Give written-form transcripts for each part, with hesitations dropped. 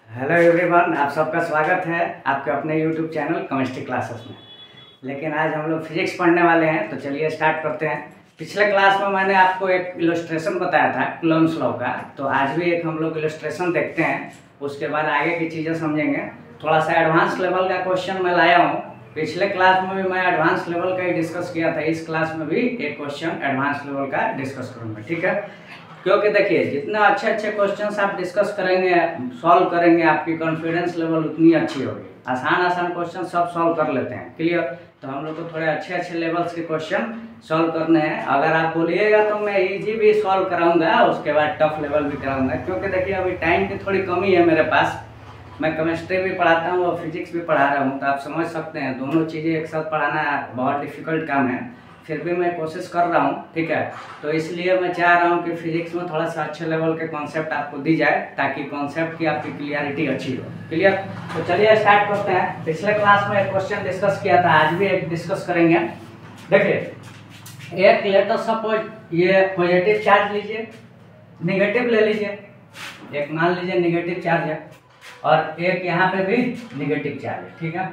Hello everyone, आप सबका स्वागत है आपके अपने यूट्यूब चैनल केमिस्ट्री क्लासेस में। लेकिन आज हम लोग फिजिक्स पढ़ने वाले हैं, तो चलिए स्टार्ट करते हैं। पिछले क्लास में मैंने आपको एक इलस्ट्रेशन बताया था कूलम्ब्स लॉ का, तो आज भी एक हम लोग इलस्ट्रेशन देखते हैं, उसके बाद आगे की चीज़ें समझेंगे। थोड़ा सा एडवांस लेवल का क्वेश्चन मैं लाया हूँ। पिछले क्लास में भी मैं एडवांस लेवल का ही डिस्कस किया था, इस क्लास में भी एक क्वेश्चन एडवांस लेवल का डिस्कस करूँगा, ठीक है। क्योंकि देखिए, जितना अच्छे क्वेश्चंस आप डिस्कस करेंगे, सॉल्व करेंगे, आपकी कॉन्फिडेंस लेवल उतनी अच्छी होगी। आसान क्वेश्चन सब सॉल्व कर लेते हैं, क्लियर। तो हम लोग को थोड़े अच्छे लेवल्स के क्वेश्चन सॉल्व करने हैं। अगर आप बोलिएगा तो मैं इजी भी सॉल्व कराऊंगा, उसके बाद टफ लेवल भी कराऊंगा, क्योंकि देखिए अभी टाइम की थोड़ी कमी है मेरे पास। मैं केमिस्ट्री भी पढ़ाता हूँ और फिजिक्स भी पढ़ा रहा हूँ, तो आप समझ सकते हैं दोनों चीज़ें एक साथ पढ़ाना बहुत डिफिकल्ट काम है। फिर भी मैं कोशिश कर रहा हूँ, ठीक है। तो इसलिए मैं चाह रहा हूँ कि फिजिक्स में थोड़ा सा अच्छे लेवल के कॉन्सेप्ट आपको दी जाए, ताकि कॉन्सेप्ट की आपकी क्लियरिटी अच्छी हो, क्लियर। तो चलिए स्टार्ट करते हैं। पिछले क्लास में एक क्वेश्चन डिस्कस किया था, आज भी एक डिस्कस करेंगे। देखिए, एक लेटर सपोज ये पॉजिटिव चार्ज लीजिए, निगेटिव ले लीजिए। एक मान लीजिए निगेटिव चार्ज है और एक यहाँ पे भी निगेटिव चार्ज है, ठीक है।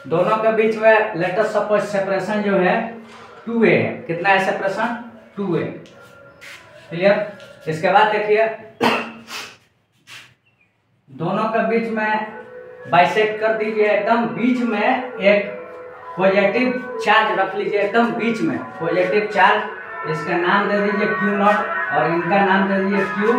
दोनों के बीच में लेटर सपोज सेपरेशन जो है 2a है। कितना है सेपरेशन? 2a, clear. इसके बाद देखिए, दोनों के बीच में बाइसेक्ट कर दीजिए, एकदम बीच में एक पॉजिटिव चार्ज रख लीजिए, एकदम बीच में पॉजिटिव चार्ज। इसका नाम दे दीजिए Q0 और इनका नाम दे दीजिए Q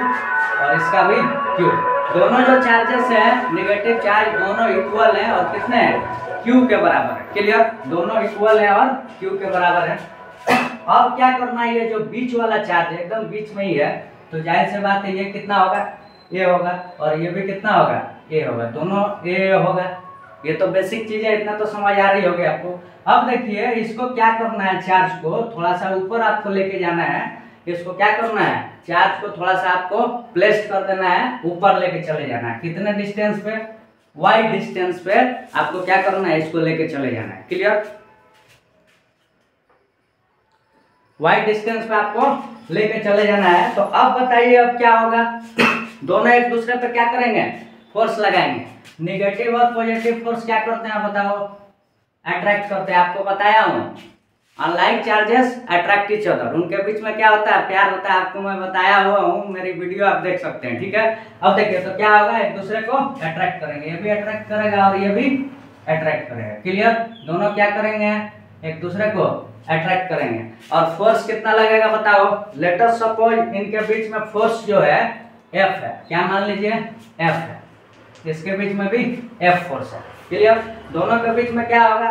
और इसका भी Q। दोनों जो चार्जेस है नेगेटिव चार्ज, दोनों इक्वल हैं और कितने हैं? Q के बराबर है, क्लियर। दोनों इक्वल है और Q के बराबर है। अब क्या करना है, ये जो बीच वाला चार्ज है एकदम बीच में ही है, तो जाहिर सी बात है ये कितना होगा? A होगा। और ये भी कितना होगा? A होगा। दोनों A होगा। ये तो बेसिक चीज है, इतना तो समझ आ रही होगी आपको। अब देखिए, इसको क्या करना है, चार्ज को थोड़ा सा ऊपर आपको लेके जाना है। इसको क्या करना है, चार्ज को थोड़ा सा आपको प्लेस कर देना है, ऊपर लेके चले जाना है। कितने डिस्टेंस पे? y डिस्टेंस पे आपको क्या करना है, इसको लेके चले जाना है, क्लियर। y डिस्टेंस पे आपको लेके चले जाना है। तो अब बताइए अब क्या होगा? दोनों एक दूसरे पे क्या करेंगे? फोर्स लगाएंगे। निगेटिव और पॉजिटिव फोर्स क्या करते हैं बताओ? अट्रैक्ट करते हैं। आपको बताया हूँ, unlike charges attract each other. उनके बीच में क्या होता है? प्यार होता है। आपको मैं बताया हुआ हूँ, मेरी वीडियो आप देख सकते हैं, ठीक है। अब देखिए, तो क्या होगा, एक दूसरे को अट्रैक्ट करेंगे। ये भी अट्रैक्ट करेगा और ये भी अट्रैक्ट करेगा, क्लियर। दोनों क्या करेंगे? एक दूसरे को अट्रैक्ट करेंगे। और फोर्स कितना लगेगा बताओ? लेटर सपोज इनके बीच में फोर्स जो है F है। क्या मान लीजिए? F है। इसके बीच में भी F फोर्स है, क्लियर। दोनों के बीच में क्या होगा?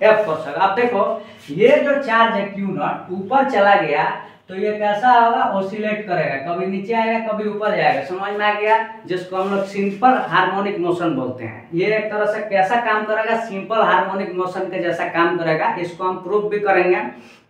F फोर्स है। अब देखो, ये जो चार्ज है Q0 ऊपर चला गया, तो ये कैसा होगा? ऑसिलेट करेगा, कभी नीचे आएगा कभी ऊपर जाएगा। समझ में आ गया? जिसको हम लोग सिंपल हार्मोनिक मोशन बोलते हैं। ये एक तरह से कैसा काम करेगा? सिंपल हार्मोनिक मोशन के जैसा काम करेगा। इसको हम प्रूफ भी करेंगे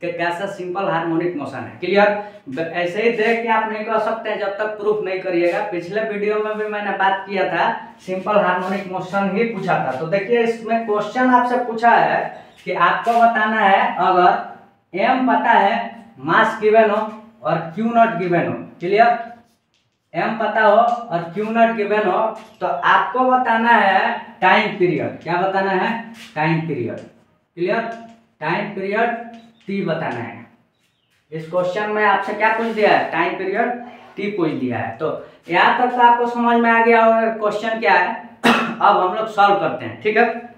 कि कैसा सिंपल हार्मोनिक मोशन है, क्लियर। ऐसे ही देख के आप नहीं कर सकते जब तक प्रूफ नहीं करिएगा। पिछले वीडियो में भी मैंने बात किया था, सिंपल हार्मोनिक मोशन ही पूछा था। तो देखिए, इसमें क्वेश्चन आपसे पूछा है कि आपको बताना है, अगर m पता है, मास गिवन हो और Q0 गिवन हो, क्लियर। m पता हो और Q0 गिवन हो, तो आपको बताना है टाइम पीरियड। क्या बताना है? Time period, clear. Time period T बताना है। इस क्वेश्चन में आपसे क्या पूछ दिया है? टाइम पीरियड T पूछ दिया है। तो यहाँ तक तो आपको समझ में आ गया होगा क्वेश्चन क्या है। अब हम लोग सॉल्व करते हैं, ठीक है।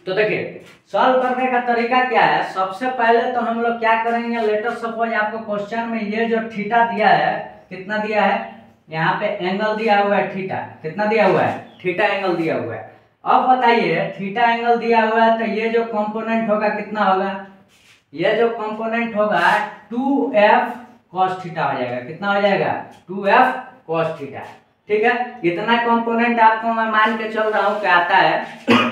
तो देखिए, सॉल्व करने का तरीका क्या है। सबसे पहले तो हम लोग क्या करेंगे, लेटर सपोज आपको क्वेश्चन में ये जो थीटा दिया है, कितना दिया है? यहाँ पे एंगल दिया हुआ है थीटा। कितना दिया हुआ है? थीटा एंगल दिया हुआ है। अब बताइए, थीटा एंगल दिया हुआ है, तो ये जो कंपोनेंट होगा कितना होगा? ये जो कंपोनेंट होगा 2f cos थीटा हो जाएगा। कितना हो जाएगा? 2f cos थीटा, ठीक है। इतना कंपोनेंट आपको मैं मान के चल रहा हूँ कि आता है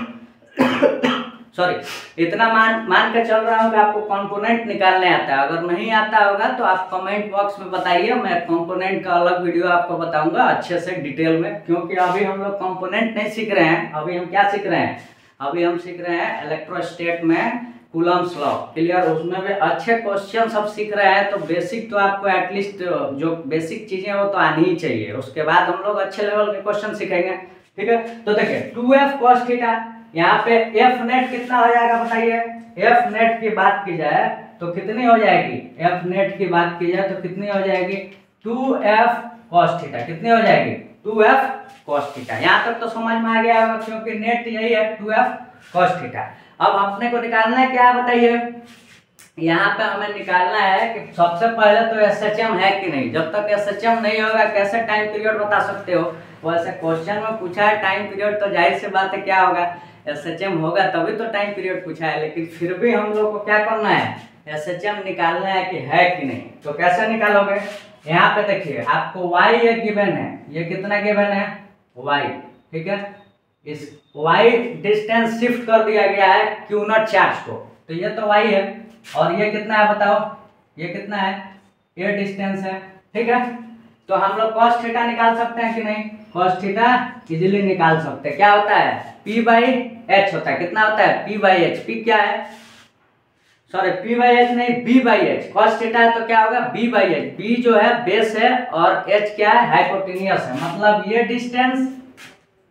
सॉरी, इतना मान के चल रहा हूँ कि आपको कंपोनेंट निकालने आता है। अगर नहीं आता होगा तो आप कमेंट बॉक्स में बताइए, मैं कंपोनेंट का अलग वीडियो आपको बताऊंगा अच्छे से डिटेल में। क्योंकि अभी हम लोग कंपोनेंट नहीं सीख रहे हैं, अभी हम क्या सीख रहे हैं? अभी हम सीख रहे हैं इलेक्ट्रोस्टैट में कूलम्ब्स लॉ। क्लियर, उसमें भी अच्छे क्वेश्चन सब सीख रहे हैं तो बेसिक तो आपको एटलीस्ट जो बेसिक चीजें वो तो आनी ही चाहिए, उसके बाद हम लोग अच्छे लेवल के क्वेश्चन सीखेंगे। ठीक है, तो देखिए 2f cos थीटा, यहाँ पे f नेट कितना हो जाएगा बताइए। f नेट की बात की जाए तो कितनी हो जाएगी, f नेट की बात की जाए तो कितनी हो जाएगी 2f cos थीटा, कितनी हो जाएगी 2f cos थीटा। यहाँ तक तो समझ में आ गया होगा क्योंकि नेट यही है 2f cos थीटा। अब अपने को निकालना है क्या बताइए, यहाँ पे हमें निकालना है कि सबसे पहले तो SHM है कि नहीं। जब तक SHM नहीं होगा कैसे टाइम पीरियड बता सकते हो। वैसे क्वेश्चन में पूछा है टाइम पीरियड तो जाहिर सी बात है क्या होगा, SHM होगा तभी तो टाइम पीरियड पूछा है। लेकिन फिर भी हम लोग को क्या करना है, SHM निकालना है कि है कि नहीं। तो कैसे निकालोगे, यहाँ पे देखिए आपको y ये गिवन है, ये कितना गिवन है y। ठीक है, इस y डिस्टेंस शिफ्ट कर दिया गया है क्यू नॉट चार्ज को, तो ये तो y है। और ये कितना है बताओ, ये कितना है, ये डिस्टेंस है। ठीक है, तो हम लोग cos थीटा निकाल सकते हैं कि नहीं, cos थीटा इजीली निकाल सकते हैं। क्या होता है p बाई एच होता है, कितना होता है p बाई एच। p क्या है, सॉरी p बाई एच नहीं b by H. cos theta है तो क्या होगा b बाई एच। b जो है बेस है और h क्या है हाइपोटेनियस है, मतलब ये डिस्टेंस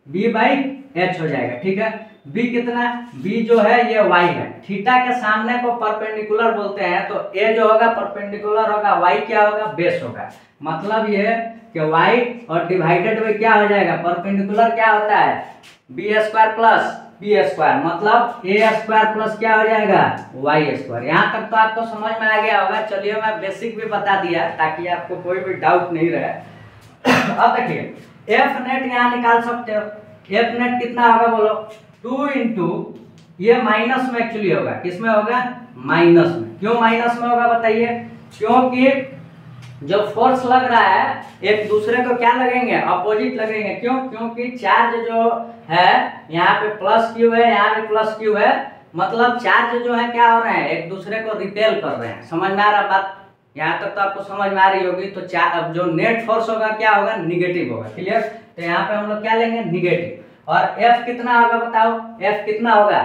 b बाई एच हो जाएगा। ठीक है, b कितना, b जो है ये y है, थीटा के सामने को परपेंडिकुलर बोलते हैं, तो a जो होगा परपेंडिकुलर होगा, y क्या होगा बेस होगा। मतलब ये कि y और डिवाइडेड में क्या हो जाएगा, परपेंडिकुलर क्या होता है B square plus B square, मतलब ए स्क्वायर प्लस क्या हो जाएगा वाई स्क्वायर। यहाँ तक तो आपको समझ में आ गया होगा। चलिए मैं बेसिक भी बता दिया ताकि आपको कोई भी डाउट नहीं रहे। अब देखिए एफ नेट यहाँ निकाल सकते हो। एफ नेट कितना होगा बोलो, 2 इंटू ये माइनस में एक्चुअली होगा, किसमें होगा माइनस में। क्यों माइनस में होगा बताइए, क्योंकि जो फोर्स लग रहा है एक दूसरे को क्या लगेंगे अपोजिट लगेंगे। क्यों, क्योंकि चार्ज जो है यहाँ पे प्लस क्यू है, यहाँ पे प्लस क्यू है, मतलब चार्ज जो है क्या हो रहे हैं एक दूसरे को रिपेल कर रहे हैं। समझ में आ रहा बात, यहाँ तक तो आपको समझ में आ रही होगी। तो अब जो नेट फोर्स होगा क्या होगा निगेटिव होगा। क्लियर, तो यहाँ पे हम लोग क्या लेंगे निगेटिव। और एफ कितना होगा बताओ, एफ कितना होगा,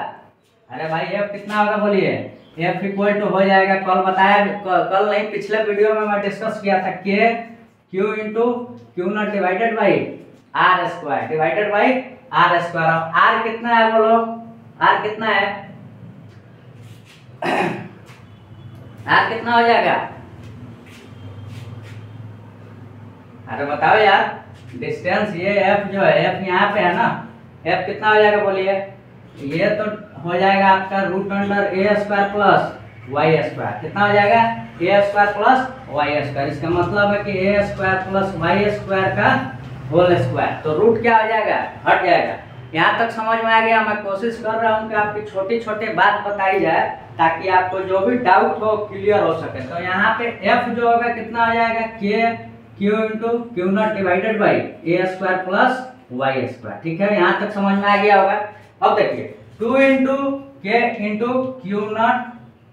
अरे भाई एफ कितना होगा बोलिए। एफ इक्वल टू हो जाएगा, कल बताया, कल नहीं पिछले वीडियो में मैं डिस्कस किया था K Q into Q naught divided by R square divided by R square. अब आर कितना है बोलो, आर कितना है, आर कितना हो जाएगा, अरे बताओ यार। डिस्टेंस ये एफ जो है, एफ यहाँ पे है ना, एफ कितना हो जाएगा बोलिए। ये तो हो जाएगा आपका root under A square plus Y square. कितना हो जाएगा ए स्क्वायर प्लस वाई स्क्वायर। इसका मतलब है कि ए स्क्वायर प्लस वाई स्क्वायर का होल स्क्वायर। तो रूट क्या हो जाएगा हट जाएगा। यहाँ तक समझ में आ गया। मैं कोशिश कर रहा हूँ कि आपकी छोटी छोटी बात बताई जाए ताकि आपको जो भी डाउट हो क्लियर हो सके। तो यहाँ पे एफ जो होगा कितना हो जाएगा K Q into Q naught divided by A square plus Y square. ठीक है, यहाँ तक समझ में आ गया होगा। अब देखिए 2 into K into Q naught,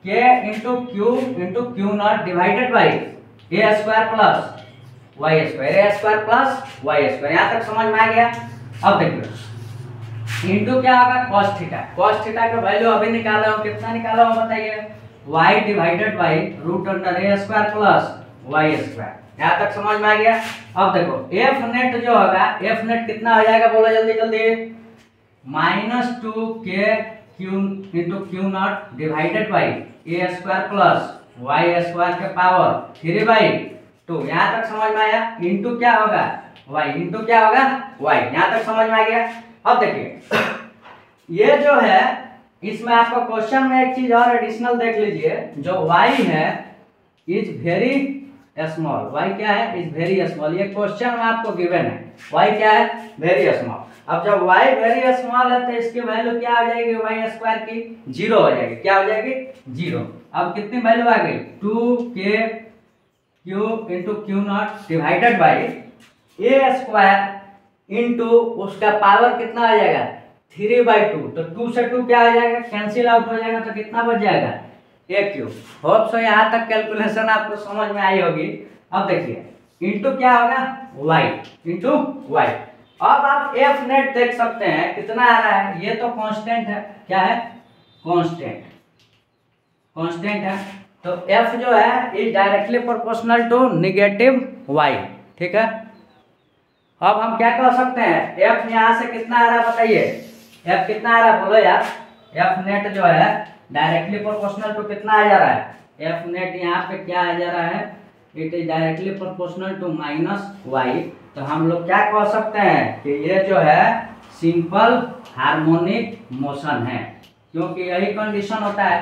K into Q naught divided by A square plus Y square, A square plus Y square. यहाँ तक समझ में आ गया। अब देखिए इंटू क्या होगा cos थीटा। cos थीटा का वैल्यू अभी निकाला हूँ, कितना निकाला हूँ बताइए, y divided by root under A square plus Y square. यहाँ तक समझ में आ गया। अब देखो एफ नेट जो होगा, एफ नेट कितना हो जाएगा बोलो जल्दी जल्दी, -2 K Q into Q naught divided by A square plus Y square के पावर 3/2। यहाँ तक समझ में आया। इंटू क्या होगा y, इंटू क्या होगा y। यहाँ तक समझ में आ गया। अब देखिए ये जो है इसमें आपको क्वेश्चन में एक चीज और एडिशनल देख लीजिए, जो y है इज वेरी स्मॉल। y क्या है इज वेरी स्मॉल। ये क्वेश्चन में आपको गिवन है, y क्या है वेरी स्मॉल। अब जब y वेरी स्मॉल है तो इसकी वैल्यू क्या आ जाएगी वाई स्क्वायर की 0 हो जाएगी। क्या हो जाएगी 0। अब कितनी वैल्यू आ गई 2k Q into Q naught divided by A square into उसका पावर कितना आ जाएगा 3/2। तो 2 से 2 क्या आ जाएगा कैंसिल आउट हो जाएगा, तो कितना बच जाएगा ए क्यूब। होप सो यहाँ तक कैलकुलेशन आपको समझ में आई होगी। अब देखिए इंटू क्या होगा y इंटू वाई। अब आप एफ नेट देख सकते हैं कितना आ रहा है, ये तो कांस्टेंट है। क्या है कांस्टेंट, कांस्टेंट है। तो एफ जो है is directly proportional to negative Y, ठीक है। अब हम क्या कर सकते हैं, एफ यहाँ से कितना आ रहा है बताइए, एफ कितना आ रहा है बोलो यार। एफ नेट जो है डायरेक्टली प्रोपोर्शनल टू कितना आ जा रहा है, एफ नेट यहाँ पे क्या आ जा रहा है, it is directly proportional to minus Y. तो हम लोग क्या कह सकते हैं कि ये जो है सिंपल हार्मोनिक मोशन है, क्योंकि यही कंडीशन होता है,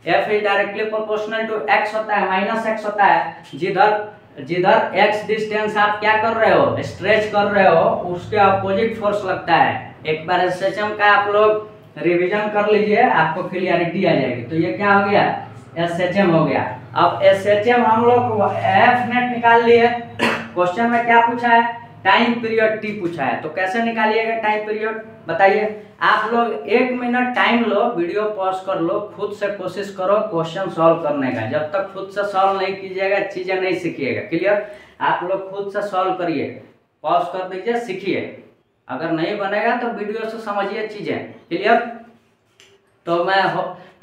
F is directly proportional to X होता है, माइनस एक्स होता है। जिधर एक्स डिस्टेंस आप क्या कर रहे हो, स्ट्रेच कर रहे हो, उसके अपोजिट फोर्स लगता है। एक बार एसएचएम का आप लोग रिवीजन कर लीजिए, आपको क्लियरिटी आ जाएगी। तो ये क्या हो गया, एसएचएम हो गया। अब एसएचएम हम लोग एफ नेट निकाल लिए। क्वेश्चन में क्या पूछा है, टाइम पीरियड टी पूछा है। तो कैसे निकालिएगा टाइम पीरियड बताइए। आप लोग 1 मिनट टाइम लो, वीडियो पॉज कर लो, खुद से कोशिश करो क्वेश्चन सॉल्व करने का। जब तक खुद से सॉल्व नहीं कीजिएगा चीजें नहीं सीखिएगा। क्लियर, आप लोग खुद से सॉल्व करिए, पॉज कर दीजिए, सीखिए। अगर नहीं बनेगा तो वीडियो से समझिए चीजें। क्लियर, तो मैं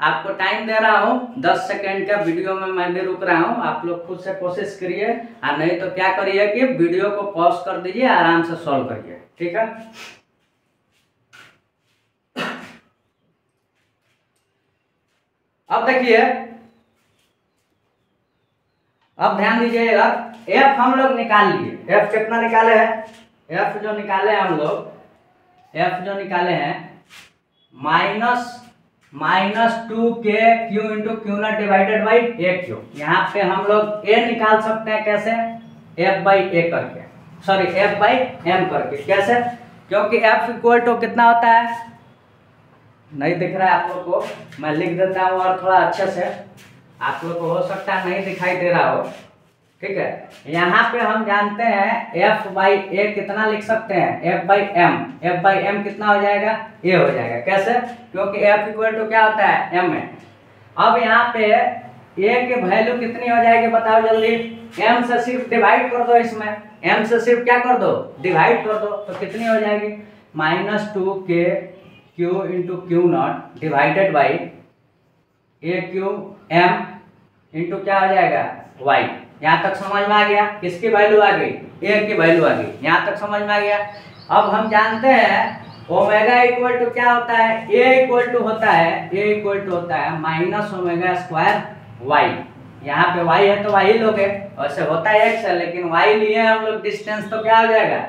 आपको टाइम दे रहा हूँ 10 सेकेंड का, वीडियो में मैं भी रुक रहा हूँ। आप लोग खुद से कोशिश करिए, और नहीं तो क्या करिए कि वीडियो को पॉज कर दीजिए, आराम से सॉल्व करिए, ठीक है। अब देखिए, अब ध्यान दीजिएगा, एफ हम लोग निकाल लिए। एफ कितना निकाले हैं, एफ जो निकाले हैं हम लोग, एफ जो निकाले हैं -2 K Q into Q naught divided by A Q. यहाँ पे हम लोग ए निकाल सकते हैं कैसे, एफ बाई ए करके, सॉरी एफ बाई एम करके। कैसे, क्योंकि एफ इक्वल टू कितना होता है, नहीं दिख रहा है आप लोग को, मैं लिख देता हूँ और थोड़ा अच्छे से, आप लोग को हो सकता है नहीं दिखाई दे रहा हो, ठीक है। यहाँ पे हम जानते हैं एफ बाई ए कितना लिख सकते हैं, F by M. F by M कितना हो जाएगा, ए हो जाएगा। कैसे, क्योंकि एफ इक्वल टू क्या होता है, एम है। अब यहाँ पे ए की वैल्यू कितनी हो जाएगी बताओ जल्दी, एम से सिर्फ डिवाइड कर दो, इसमें एम से सिर्फ क्या कर दो, डिवाइड कर दो। तो कितनी हो जाएगी, -2 K Q into Q naught divided by A Q M into क्या हो जाएगा, वाई। यहाँ तक समझ में आ गया, किसकी वैल्यू आ गई, ए की वैल्यू आ गई, यहाँ तक समझ में आ गया। अब हम जानते हैं ओमेगा इक्वल टू क्या होता है, ए इक्वल टू होता है, ए इक्वल टू होता है -ω² वाई। यहाँ पे वाई है तो वाई लोगे, वैसे होता है एक्स है, लेकिन वाई लिए हम लोग डिस्टेंस, तो क्या हो जाएगा,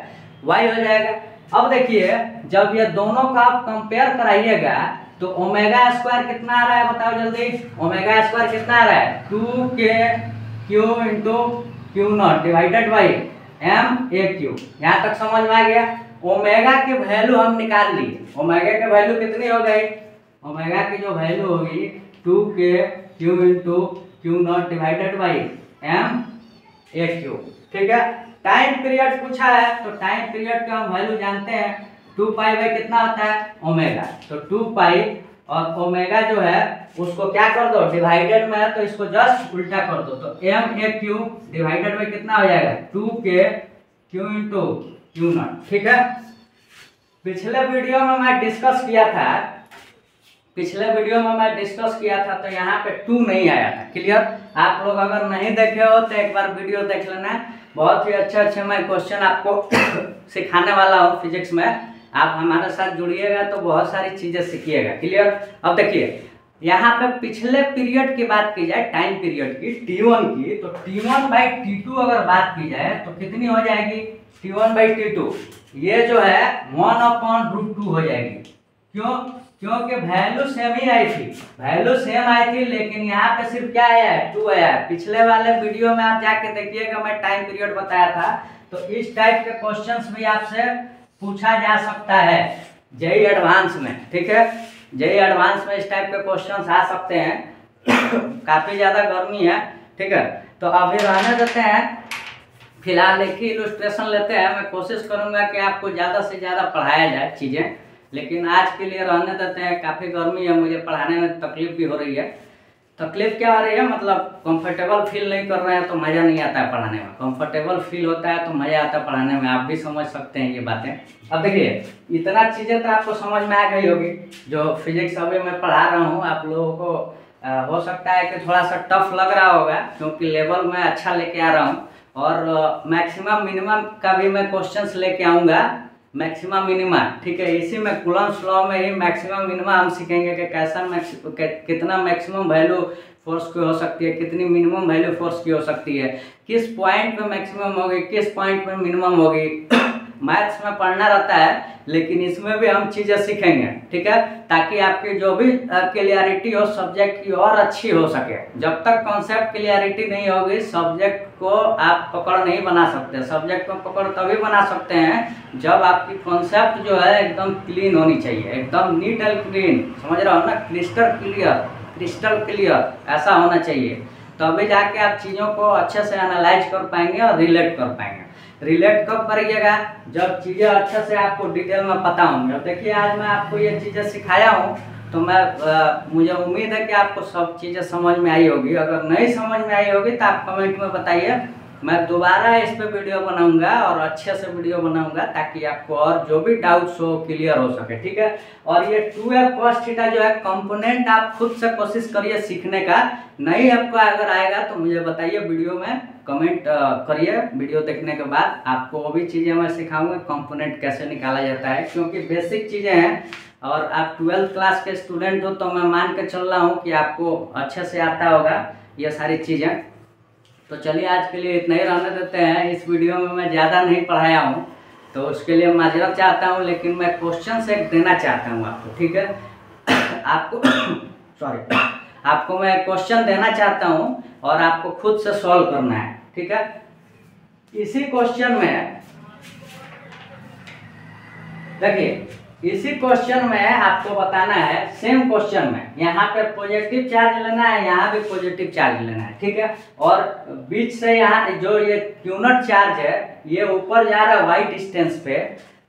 वाई हो जाएगा। अब देखिए, जब ये दोनों का आप कंपेयर कराइएगा तो ω² कितना आ रहा है बताओ जल्दी, ω² कितना आ रहा है, 2 K Q into Q naught divided by M A Q. यहाँ तक समझ में आ गया। ओमेगा की वैल्यू हम निकाल ली, ओमेगा की वैल्यू कितनी हो गई, ओमेगा की जो वैल्यू होगी 2 K Q into Q naught divided by M A Q, ठीक है। टाइम पीरियड पूछा है, तो टाइम पीरियड का हम वैल्यू जानते हैं, 2 पाई बाई कितना होता है, ओमेगा। तो 2 पाई और ओमेगा जो है उसको क्या कर दो, डिवाइडेड में है तो इसको जस्ट उल्टा कर दो। तो M A Q divided by कितना हो जाएगा, 2 K Q into Q not, ठीक है। पिछले वीडियो में मैं डिस्कस किया था, तो यहाँ पे 2 नहीं आया था। क्लियर, आप लोग अगर नहीं देखे हो तो एक बार वीडियो देख लेना, बहुत ही अच्छे मैं क्वेश्चन आपको सिखाने वाला हूँ फिजिक्स में। आप हमारे साथ जुड़िएगा तो बहुत सारी चीजें सीखिएगा। क्लियर, अब देखिए यहाँ पे पिछले पीरियड की बात की जाए, टाइम पीरियड की, T1 की, तो T1 बाई T2 अगर बात की जाए तो कितनी हो जाएगी, T1 बाई T2 ये जो है 1/√2 हो जाएगी। क्यों, क्योंकि वैल्यू सेम ही आई थी, वैल्यू सेम आई थी, लेकिन यहाँ पे सिर्फ क्या आया है, 2 आया है। पिछले वाले वीडियो में आप जाके देखिएगा, मैं टाइम पीरियड बताया था। तो इस टाइप के क्वेश्चंस भी आपसे पूछा जा सकता है जेईई एडवांस में, ठीक है। जेईई एडवांस में इस टाइप के क्वेश्चंस आ सकते हैं। काफ़ी ज़्यादा गर्मी है, ठीक है। तो अभी रहने देते हैं, फिलहाल एक ही इलस्ट्रेशन लेते हैं। मैं कोशिश करूंगा कि आपको ज़्यादा से ज़्यादा पढ़ाया जाए चीज़ें, लेकिन आज के लिए रहने देते हैं। काफ़ी गर्मी है, मुझे पढ़ाने में तकलीफ भी हो रही है। तकलीफ क्या हो रही है, मतलब कंफर्टेबल फील नहीं कर रहे हैं तो मज़ा नहीं आता है पढ़ाने में। कंफर्टेबल फील होता है तो मज़ा आता है पढ़ाने में, आप भी समझ सकते हैं ये बातें। अब देखिए, इतना चीज़ें तो आपको समझ में आ गई होगी, जो फिजिक्स अभी मैं पढ़ा रहा हूँ आप लोगों को हो सकता है कि थोड़ा सा टफ लग रहा होगा, क्योंकि लेवल मैं अच्छा लेके आ रहा हूँ। और मैक्सिमम मिनिमम का भी मैं क्वेश्चंस लेके आऊँगा, मैक्सिमम मिनिमा, ठीक है। इसी में कूलम्ब्स लॉ में ही मैक्सिमम मिनिमा हम सीखेंगे कि कैसा कितना मैक्सिमम वैल्यू फोर्स की हो सकती है, कितनी मिनिमम वैल्यू फोर्स की हो सकती है, किस पॉइंट पे मैक्सिमम होगी, किस पॉइंट पे मिनिमम होगी। मैथ्स में पढ़ना रहता है, लेकिन इसमें भी हम चीज़ें सीखेंगे, ठीक है, ताकि आपकी जो भी क्लियरिटी हो सब्जेक्ट की और अच्छी हो सके। जब तक कॉन्सेप्ट क्लियरिटी नहीं होगी, सब्जेक्ट को आप पकड़ नहीं बना सकते। सब्जेक्ट को पकड़ तभी बना सकते हैं जब आपकी कॉन्सेप्ट जो है एकदम क्लीन होनी चाहिए, एकदम नीट एंड क्लीन, समझ रहे हो ना, क्रिस्टल क्लियर ऐसा होना चाहिए। तभी जाके आप चीज़ों को अच्छे से एनालाइज कर पाएंगे और रिलेट कर पाएंगे। रिलेट कब करिएगा, जब चीज़ें अच्छे से आपको डिटेल में पता होंगी। अब देखिए, आज मैं आपको ये चीज़ें सिखाया हूँ, तो मुझे उम्मीद है कि आपको सब चीज़ें समझ में आई होगी। अगर नहीं समझ में आई होगी तो आप कमेंट में बताइए, मैं दोबारा इस पे वीडियो बनाऊंगा और अच्छे से वीडियो बनाऊंगा, ताकि आपको और जो भी डाउट्स हो क्लियर हो सके, ठीक है। और ये 2f cos थीटा जो है कंपोनेंट, आप खुद से कोशिश करिए सीखने का। नहीं आपको अगर आएगा तो मुझे बताइए, वीडियो में कमेंट करिए। वीडियो देखने के बाद आपको वो भी चीज़ें मैं सिखाऊंगा, कंपोनेंट कैसे निकाला जाता है, क्योंकि बेसिक चीज़ें हैं। और आप 12th क्लास के स्टूडेंट हो तो मैं मान के चल रहा हूँ कि आपको अच्छे से आता होगा ये सारी चीज़ें। तो चलिए, आज के लिए इतना ही रहने देते हैं। इस वीडियो में मैं ज़्यादा नहीं पढ़ाया हूँ, तो उसके लिए माजरत चाहता हूँ, लेकिन मैं क्वेश्चन एक देना चाहता हूँ आपको, ठीक है। आपको आपको मैं क्वेश्चन देना चाहता हूँ और आपको खुद से सॉल्व करना है, ठीक है। इसी क्वेश्चन में देखिए, इसी क्वेश्चन में आपको बताना है, सेम क्वेश्चन में यहाँ पे पॉजिटिव चार्ज लेना है, यहाँ भी पॉजिटिव चार्ज लेना है, ठीक है। और बीच से यहाँ जो ये क्यूनट चार्ज है, ये ऊपर जा रहा है वाई डिस्टेंस पे।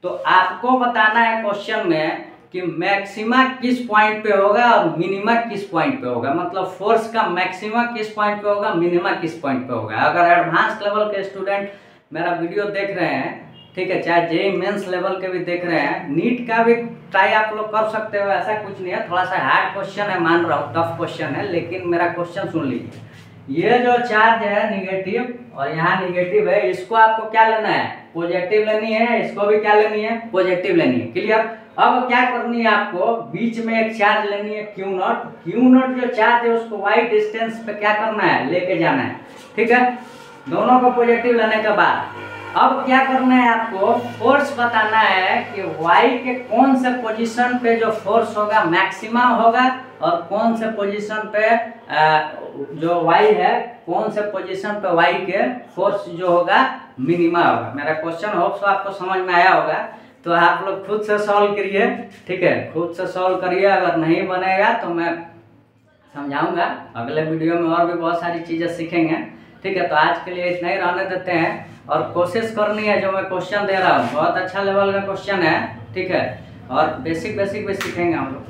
तो आपको बताना है क्वेश्चन में कि मैक्सिमा किस पॉइंट पे होगा और मिनिमा किस पॉइंट पे होगा, मतलब फोर्स का मैक्सिमा किस पॉइंट पे होगा, मिनिमा किस पॉइंट पे होगा। अगर एडवांस लेवल के स्टूडेंट मेरा वीडियो देख रहे हैं, ठीक है, चाहे जेईई मेंस लेवल के भी देख रहे हैं, नीट का भी ट्राई आप लोग कर सकते हो, ऐसा कुछ नहीं है। थोड़ा सा हार्ड क्वेश्चन है, मान रहा हूँ टफ क्वेश्चन है, लेकिन मेरा क्वेश्चन सुन लीजिए। ये जो चार्ज है निगेटिव और यहाँ निगेटिव है, इसको आपको क्या लेना है, पॉजिटिव लेनी है। इसको भी क्या लेनी है, पॉजिटिव लेनी है, क्लियर। अब क्या करनी है आपको, बीच में एक चार्ज लेनी है क्यू नॉट जो चार्ज है उसको वाई डिस्टेंस पे क्या करना है, लेके जाना है, ठीक है। दोनों को पॉजिटिव लेने के बाद अब क्या करना है, आपको फोर्स बताना है कि y के कौन से पोजीशन पे जो फोर्स होगा मैक्सिमम होगा, और कौन से पोजीशन पे जो y है, कौन से पोजीशन पे y के फोर्स जो होगा मिनिमा होगा। मेरा क्वेश्चन होप्स आपको समझ में आया होगा, तो आप लोग खुद से सॉल्व करिए, ठीक है, खुद से सॉल्व करिए। अगर नहीं बनेगा तो मैं समझाऊंगा, अगले वीडियो में और भी बहुत सारी चीज़ें सीखेंगे, ठीक है। तो आज के लिए इतना ही रहने देते हैं, और कोशिश करनी है जो मैं क्वेश्चन दे रहा हूँ बहुत अच्छा लेवल का क्वेश्चन है, ठीक है। और बेसिक भी सीखेंगे हम लोग।